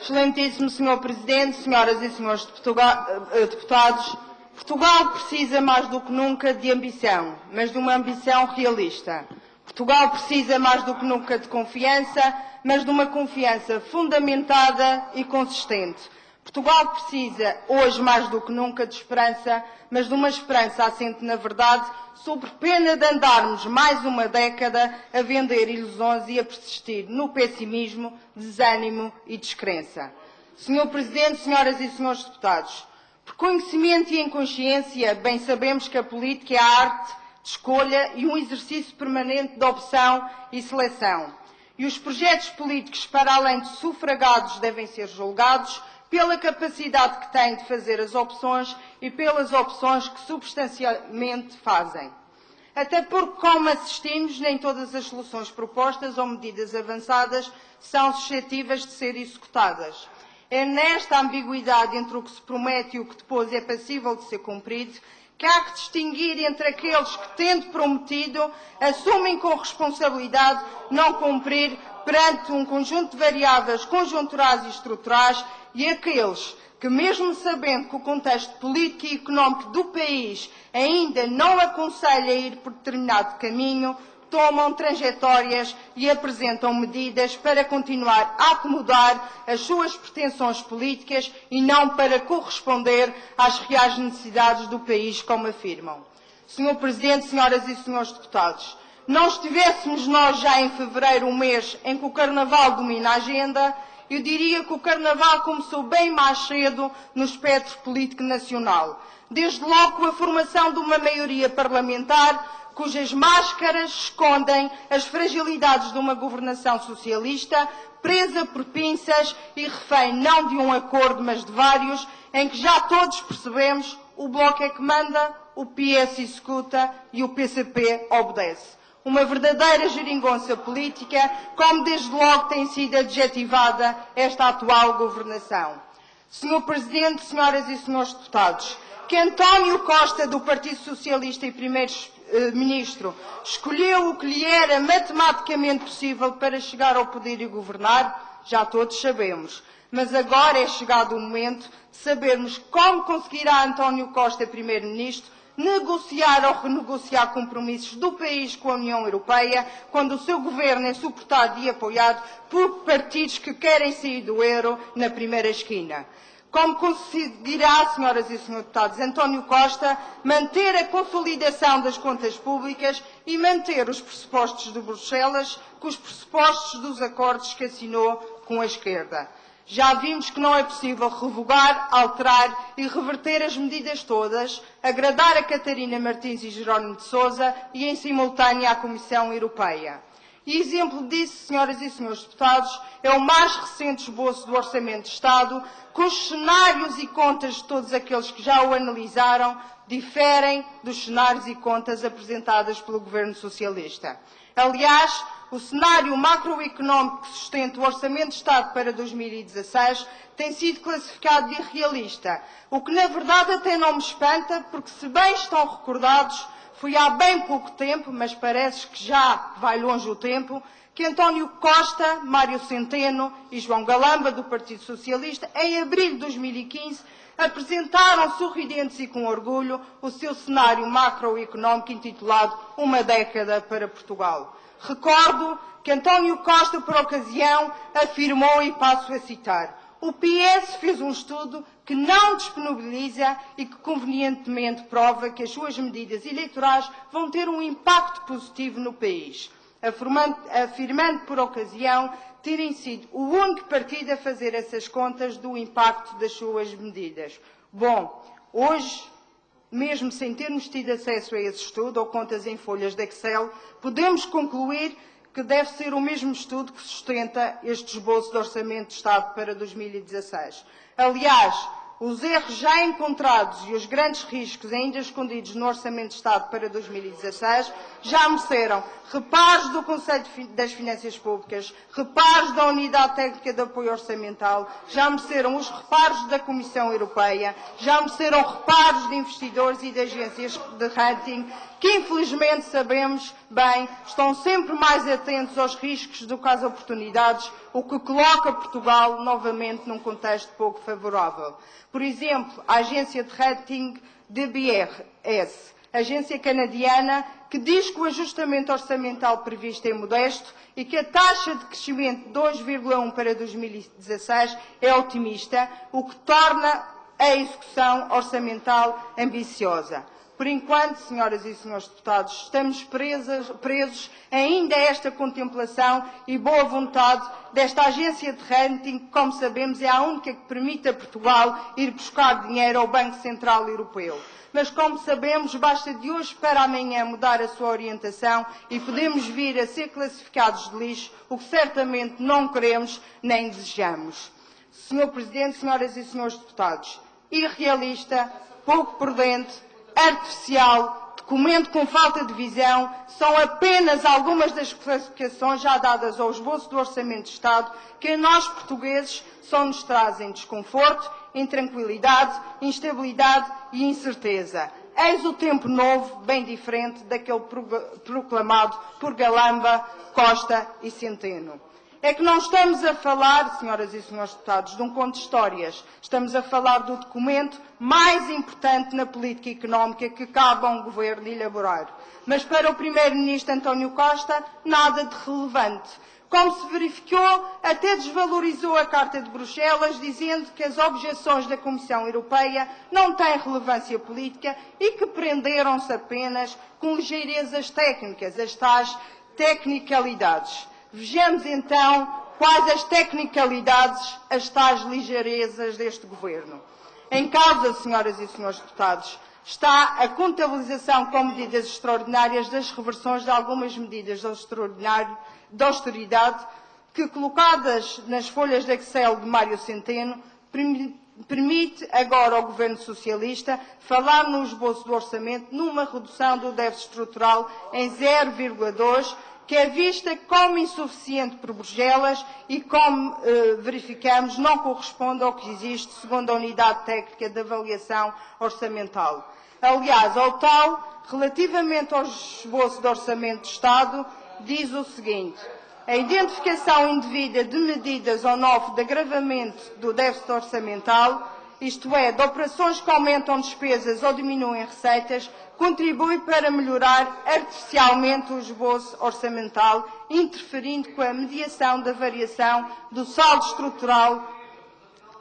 Excelentíssimo Sr. Presidente, senhoras e senhores deputados, Portugal precisa mais do que nunca de ambição, mas de uma ambição realista. Portugal precisa mais do que nunca de confiança, mas de uma confiança fundamentada e consistente. Portugal precisa, hoje mais do que nunca, de esperança, mas de uma esperança assente na verdade, sob pena de andarmos mais uma década a vender ilusões e a persistir no pessimismo, desânimo e descrença. Sr. Presidente, senhoras e senhores deputados, por conhecimento e em consciência, bem sabemos que a política é a arte de escolha e um exercício permanente de opção e seleção. E os projetos políticos, para além de sufragados, devem ser julgados pela capacidade que têm de fazer as opções e pelas opções que substancialmente fazem. Até porque, como assistimos, nem todas as soluções propostas ou medidas avançadas são suscetíveis de ser executadas. É nesta ambiguidade entre o que se promete e o que depois é passível de ser cumprido que há que distinguir entre aqueles que, tendo prometido, assumem com responsabilidade não cumprir perante um conjunto de variáveis conjunturais e estruturais e aqueles que, mesmo sabendo que o contexto político e económico do país ainda não aconselha a ir por determinado caminho, tomam trajetórias e apresentam medidas para continuar a acomodar as suas pretensões políticas e não para corresponder às reais necessidades do país, como afirmam. Sr. Presidente, senhoras e senhores deputados, não estivéssemos nós já em fevereiro, um mês em que o Carnaval domina a agenda, eu diria que o Carnaval começou bem mais cedo no espectro político nacional. Desde logo com a formação de uma maioria parlamentar cujas máscaras escondem as fragilidades de uma governação socialista, presa por pinças e refém não de um acordo, mas de vários, em que já todos percebemos o Bloco é que manda, o PS executa e o PCP obedece. Uma verdadeira geringonça política, como desde logo tem sido adjetivada esta atual governação. Sr. Presidente, senhoras e senhores deputados, que António Costa, do Partido Socialista e Primeiro-Ministro, escolheu o que lhe era matematicamente possível para chegar ao poder e governar, já todos sabemos. Mas agora é chegado o momento de sabermos como conseguirá António Costa, Primeiro-Ministro, negociar ou renegociar compromissos do país com a União Europeia, quando o seu governo é suportado e apoiado por partidos que querem sair do euro na primeira esquina. Como conseguirá, senhoras e senhores deputados, António Costa manter a consolidação das contas públicas e manter os pressupostos de Bruxelas com os pressupostos dos acordos que assinou com a esquerda? Já vimos que não é possível revogar, alterar e reverter as medidas todas, agradar a Catarina Martins e Jerónimo de Sousa e, em simultâneo, à Comissão Europeia. E exemplo disso, senhoras e senhores deputados, é o mais recente esboço do Orçamento de Estado, cujos cenários e contas de todos aqueles que já o analisaram diferem dos cenários e contas apresentadas pelo Governo Socialista. Aliás, o cenário macroeconómico que sustenta o Orçamento de Estado para 2016 tem sido classificado de irrealista, o que na verdade até não me espanta, porque se bem estão recordados, foi há bem pouco tempo, mas parece que já vai longe o tempo, que António Costa, Mário Centeno e João Galamba, do Partido Socialista, em abril de 2015, apresentaram sorridentes e com orgulho o seu cenário macroeconómico intitulado Uma Década para Portugal. Recordo que António Costa, por ocasião, afirmou, e passo a citar, o PS fez um estudo que não disponibiliza e que convenientemente prova que as suas medidas eleitorais vão ter um impacto positivo no país, afirmando por ocasião terem sido o único partido a fazer essas contas do impacto das suas medidas. Bom, hoje, mesmo sem termos tido acesso a esse estudo ou contas em folhas de Excel, podemos concluir que deve ser o mesmo estudo que sustenta este esboço de Orçamento de Estado para 2016. Aliás, os erros já encontrados e os grandes riscos ainda escondidos no Orçamento de Estado para 2016 já mereceram reparos do Conselho das Finanças Públicas, reparos da Unidade Técnica de Apoio Orçamental, já mereceram os reparos da Comissão Europeia, já mereceram reparos de investidores e de agências de rating que infelizmente sabemos bem, estão sempre mais atentos aos riscos do que às oportunidades, o que coloca Portugal novamente num contexto pouco favorável. Por exemplo, a agência de rating DBRS, agência canadiana, que diz que o ajustamento orçamental previsto é modesto e que a taxa de crescimento de 2,1 para 2016 é otimista, o que torna a execução orçamental ambiciosa. Por enquanto, senhoras e senhores deputados, estamos presos ainda a esta contemplação e boa vontade desta agência de rating, que, como sabemos, é a única que permite a Portugal ir buscar dinheiro ao Banco Central Europeu. Mas, como sabemos, basta de hoje para amanhã mudar a sua orientação e podemos vir a ser classificados de lixo, o que certamente não queremos nem desejamos. Senhor Presidente, senhoras e senhores deputados, irrealista, pouco prudente, artificial, documento com falta de visão, são apenas algumas das classificações já dadas ao esboço do Orçamento de Estado que a nós, portugueses, só nos trazem desconforto, intranquilidade, instabilidade e incerteza. Eis o tempo novo, bem diferente daquele proclamado por Galamba, Costa e Centeno. É que não estamos a falar, senhoras e senhores deputados, de um conto de histórias. Estamos a falar do documento mais importante na política económica que cabe a um governo elaborar. Mas para o primeiro-ministro António Costa, nada de relevante. Como se verificou, até desvalorizou a Carta de Bruxelas, dizendo que as objeções da Comissão Europeia não têm relevância política e que prenderam-se apenas com ligeirezas técnicas, as tais tecnicalidades. Vejamos então quais as tecnicalidades, as tais ligeirezas deste governo. Em causa, senhoras e senhores deputados, está a contabilização com medidas extraordinárias das reversões de algumas medidas de austeridade que, colocadas nas folhas de Excel de Mário Centeno, permite agora ao Governo Socialista falar no esboço do orçamento numa redução do déficit estrutural em 0,2%, que é vista como insuficiente por Bruxelas e, como verificamos, não corresponde ao que existe segundo a Unidade Técnica de Avaliação Orçamental. Aliás, ao tal, relativamente ao esboço do Orçamento de Estado, diz o seguinte: a identificação indevida de medidas ou de agravamento do déficit orçamental, isto é, de operações que aumentam despesas ou diminuem receitas, contribui para melhorar artificialmente o esboço orçamental, interferindo com a mediação da variação do saldo estrutural,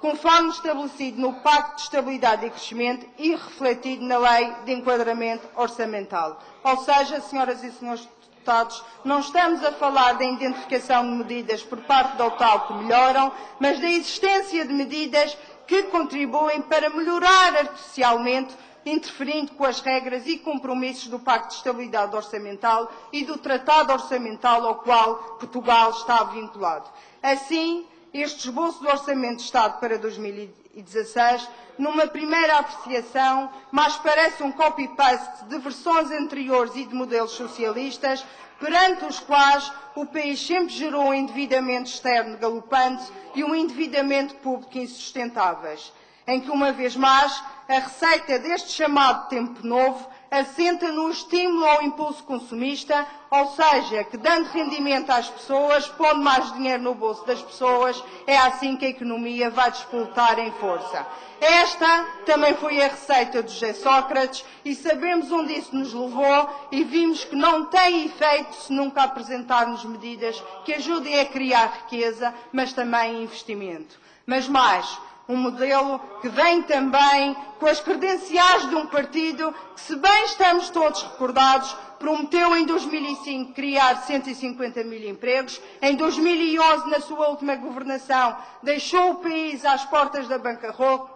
conforme estabelecido no Pacto de Estabilidade e Crescimento e refletido na Lei de Enquadramento Orçamental. Ou seja, senhoras e senhores deputados, não estamos a falar da identificação de medidas por parte da OTAN que melhoram, mas da existência de medidas que contribuem para melhorar artificialmente, interferindo com as regras e compromissos do Pacto de Estabilidade Orçamental e do Tratado Orçamental ao qual Portugal está vinculado. Assim, este esboço do Orçamento de Estado para 2016, numa primeira apreciação, mais parece um copy-paste de versões anteriores e de modelos socialistas, perante os quais o país sempre gerou um endividamento externo galopante e um endividamento público insustentáveis, em que, uma vez mais, a receita deste chamado tempo novo assenta no estímulo ao impulso consumista, ou seja, que dando rendimento às pessoas, pondo mais dinheiro no bolso das pessoas, é assim que a economia vai despoltar em força. Esta também foi a receita de José Sócrates e sabemos onde isso nos levou e vimos que não tem efeito se nunca apresentarmos medidas que ajudem a criar riqueza, mas também investimento. Mas mais, um modelo que vem também com as credenciais de um partido que, se bem estamos todos recordados, prometeu em 2005 criar 150 mil empregos, em 2011, na sua última governação, deixou o país às portas da bancarrota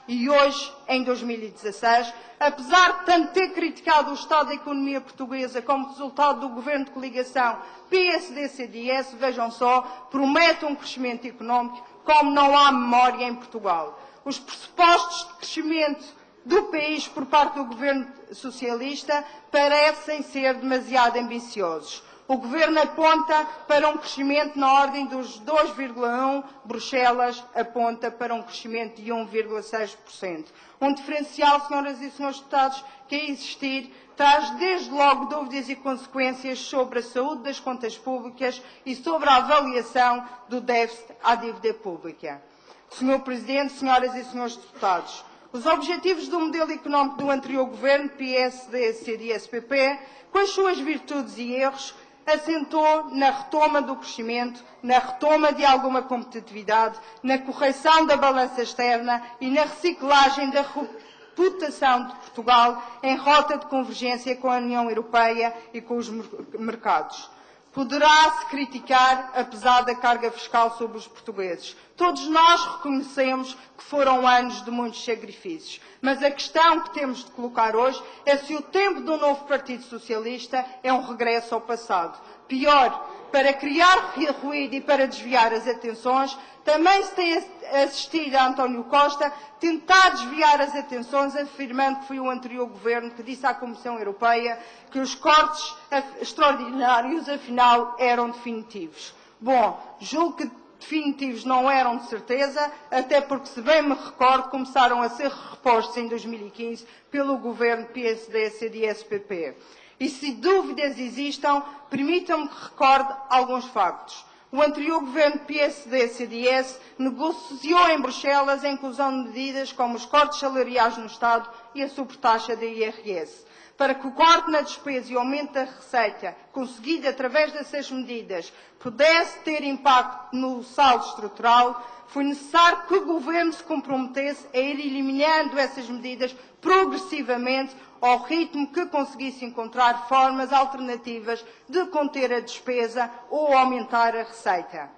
e hoje, em 2016, apesar de tanto ter criticado o estado da economia portuguesa como resultado do governo de coligação PSD-CDS, vejam só, promete um crescimento económico como não há memória em Portugal. Os pressupostos de crescimento do país por parte do governo socialista parecem ser demasiado ambiciosos. O Governo aponta para um crescimento na ordem dos 2,1%, Bruxelas aponta para um crescimento de 1,6%. Um diferencial, senhoras e senhores deputados, que a existir traz desde logo dúvidas e consequências sobre a saúde das contas públicas e sobre a avaliação do déficit à dívida pública. Senhor Presidente, senhoras e senhores deputados, os objetivos do modelo económico do anterior Governo, PSD, CDS-PP, com as suas virtudes e erros, assentou na retoma do crescimento, na retoma de alguma competitividade, na correção da balança externa e na reciclagem da reputação de Portugal em rota de convergência com a União Europeia e com os mercados. Poderá-se criticar a pesada carga fiscal sobre os portugueses. Todos nós reconhecemos que foram anos de muitos sacrifícios. Mas a questão que temos de colocar hoje é se o tempo do novo Partido Socialista é um regresso ao passado. Pior, para criar ruído e para desviar as atenções, também se tem assistido a António Costa tentar desviar as atenções, afirmando que foi o anterior Governo que disse à Comissão Europeia que os cortes extraordinários, afinal, eram definitivos. Bom, julgo que definitivos não eram de certeza, até porque, se bem me recordo, começaram a ser repostos em 2015 pelo Governo PSD-CDS-PP. E se dúvidas existam, permitam-me que recorde alguns factos. O anterior Governo PSD-CDS negociou em Bruxelas a inclusão de medidas como os cortes salariais no Estado e a sobretaxa da IRS. Para que o corte na despesa e o aumento da receita, conseguido através dessas medidas, pudesse ter impacto no saldo estrutural, foi necessário que o Governo se comprometesse a ir eliminando essas medidas progressivamente ao ritmo que conseguisse encontrar formas alternativas de conter a despesa ou aumentar a receita.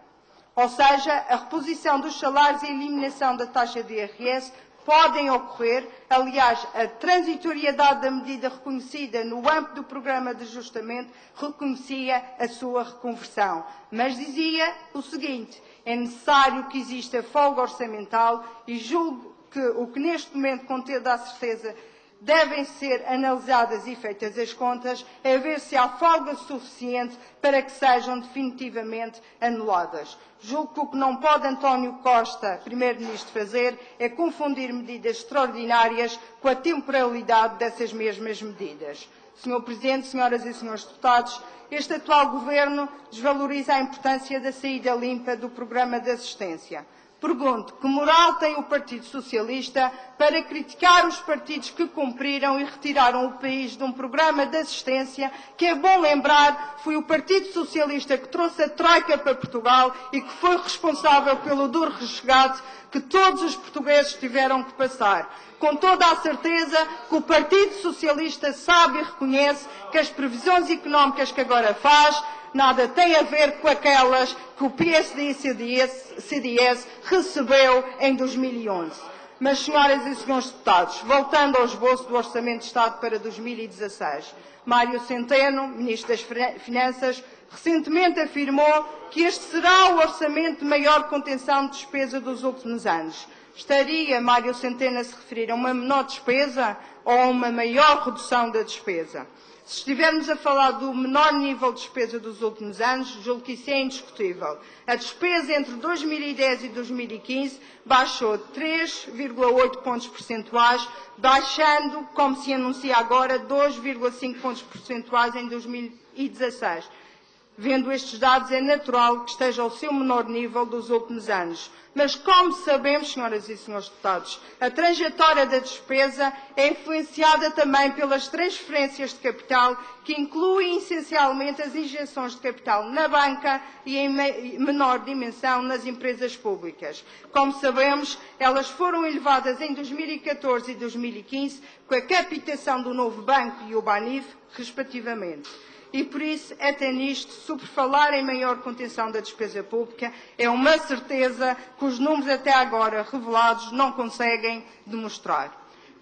Ou seja, a reposição dos salários e a eliminação da taxa de IRS podem ocorrer. Aliás, a transitoriedade da medida reconhecida no âmbito do programa de ajustamento reconhecia a sua reconversão. Mas dizia o seguinte: é necessário que exista folga orçamental e julgo que o que neste momento, com toda a certeza, devem ser analisadas e feitas as contas, é ver se há folga suficiente para que sejam definitivamente anuladas. Julgo que o que não pode António Costa, Primeiro-Ministro, fazer é confundir medidas extraordinárias com a temporalidade dessas mesmas medidas. Senhor Presidente, senhoras e senhores deputados, este atual Governo desvaloriza a importância da saída limpa do programa de assistência. Pergunto, que moral tem o Partido Socialista para criticar os partidos que cumpriram e retiraram o país de um programa de assistência que, é bom lembrar, foi o Partido Socialista que trouxe a Troika para Portugal e que foi responsável pelo duro resgate que todos os portugueses tiveram que passar. Com toda a certeza que o Partido Socialista sabe e reconhece que as previsões económicas que agora faz nada tem a ver com aquelas que o PSD e CDS recebeu em 2011. Mas, senhoras e senhores deputados, voltando ao esboço do Orçamento de Estado para 2016, Mário Centeno, Ministro das Finanças, recentemente afirmou que este será o orçamento de maior contenção de despesa dos últimos anos. Estaria Mário Centeno a se referir a uma menor despesa ou a uma maior redução da despesa? Se estivermos a falar do menor nível de despesa dos últimos anos, julgo que isso é indiscutível. A despesa entre 2010 e 2015 baixou 3,8 pontos percentuais, baixando, como se anuncia agora, 2,5 pontos percentuais em 2016. Vendo estes dados, é natural que esteja ao seu menor nível dos últimos anos. Mas, como sabemos, senhoras e senhores deputados, a trajetória da despesa é influenciada também pelas transferências de capital, que incluem essencialmente as injeções de capital na banca e, em menor dimensão, nas empresas públicas. Como sabemos, elas foram elevadas em 2014 e 2015 com a captação do novo banco e o BANIF, respectivamente. E por isso, até nisto, sobre falar em maior contenção da despesa pública, é uma certeza que os números até agora revelados não conseguem demonstrar.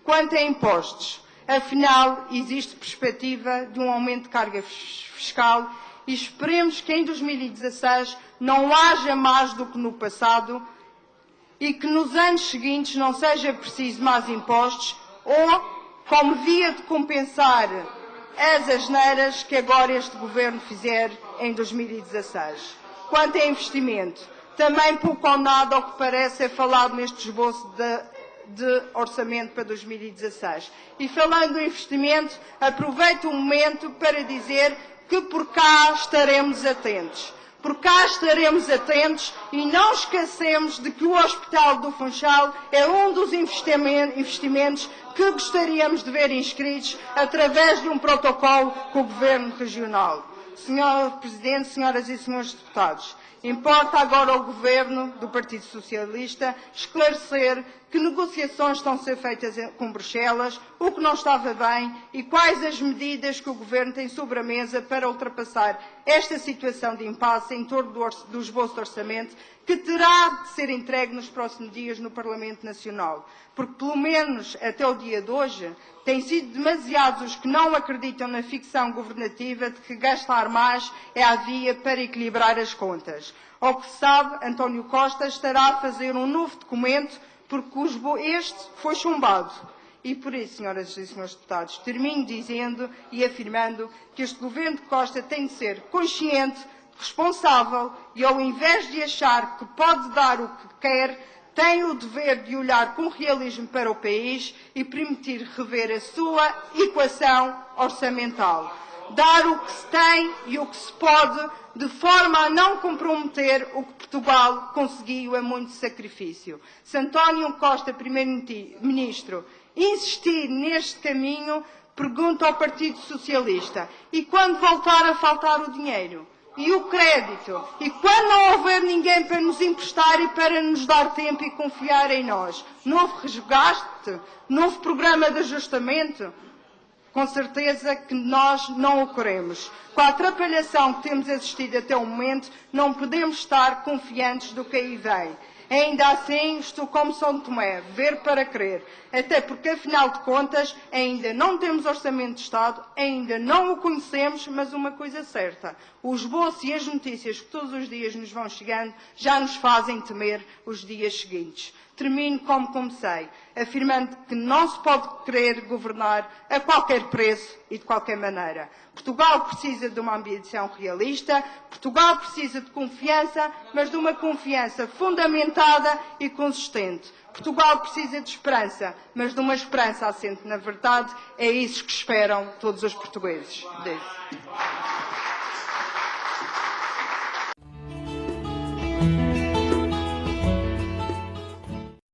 Quanto a impostos, afinal, existe perspectiva de um aumento de carga fiscal e esperemos que em 2016 não haja mais do que no passado e que nos anos seguintes não seja preciso mais impostos ou, como via de compensar as asneiras que agora este Governo fizer em 2016. Quanto a investimento, também pouco ou nada, ao que parece, é falado neste esboço de orçamento para 2016. E falando em investimento, aproveito o momento para dizer que por cá estaremos atentos. Por cá estaremos atentos e não esquecemos de que o Hospital do Funchal é um dos investimentos que gostaríamos de ver inscritos através de um protocolo com o Governo Regional. Senhor Presidente, senhoras e senhores deputados, importa agora ao Governo do Partido Socialista esclarecer que negociações estão a ser feitas com Bruxelas, o que não estava bem e quais as medidas que o Governo tem sobre a mesa para ultrapassar esta situação de impasse em torno do esboço de orçamento que terá de ser entregue nos próximos dias no Parlamento Nacional. Porque, pelo menos até o dia de hoje, têm sido demasiados os que não acreditam na ficção governativa de que gastar mais é a via para equilibrar as contas. Ao que se sabe, António Costa estará a fazer um novo documento porque este foi chumbado. E por isso, senhoras e senhores deputados, termino dizendo e afirmando que este Governo de Costa tem de ser consciente, responsável e, ao invés de achar que pode dar o que quer, tem o dever de olhar com realismo para o país e permitir rever a sua equação orçamental. Dar o que se tem e o que se pode, de forma a não comprometer o que Portugal conseguiu a muito sacrifício. Se António Costa, Primeiro-Ministro, insistir neste caminho, pergunta ao Partido Socialista: e quando voltar a faltar o dinheiro? E o crédito? E quando não houver ninguém para nos emprestar e para nos dar tempo e confiar em nós? Novo resgate? Novo programa de ajustamento? Com certeza que nós não o queremos. Com a atrapalhação que temos assistido até o momento, não podemos estar confiantes do que aí vem. Ainda assim, estou como São Tomé, ver para crer. Até porque, afinal de contas, ainda não temos orçamento de Estado, ainda não o conhecemos, mas uma coisa certa: o esboço e as notícias que todos os dias nos vão chegando já nos fazem temer os dias seguintes. Termino como comecei, afirmando que não se pode querer governar a qualquer preço e de qualquer maneira. Portugal precisa de uma ambição realista, Portugal precisa de confiança, mas de uma confiança fundamentada e consistente. Portugal precisa de esperança, mas de uma esperança assente na verdade. É isso que esperam todos os portugueses.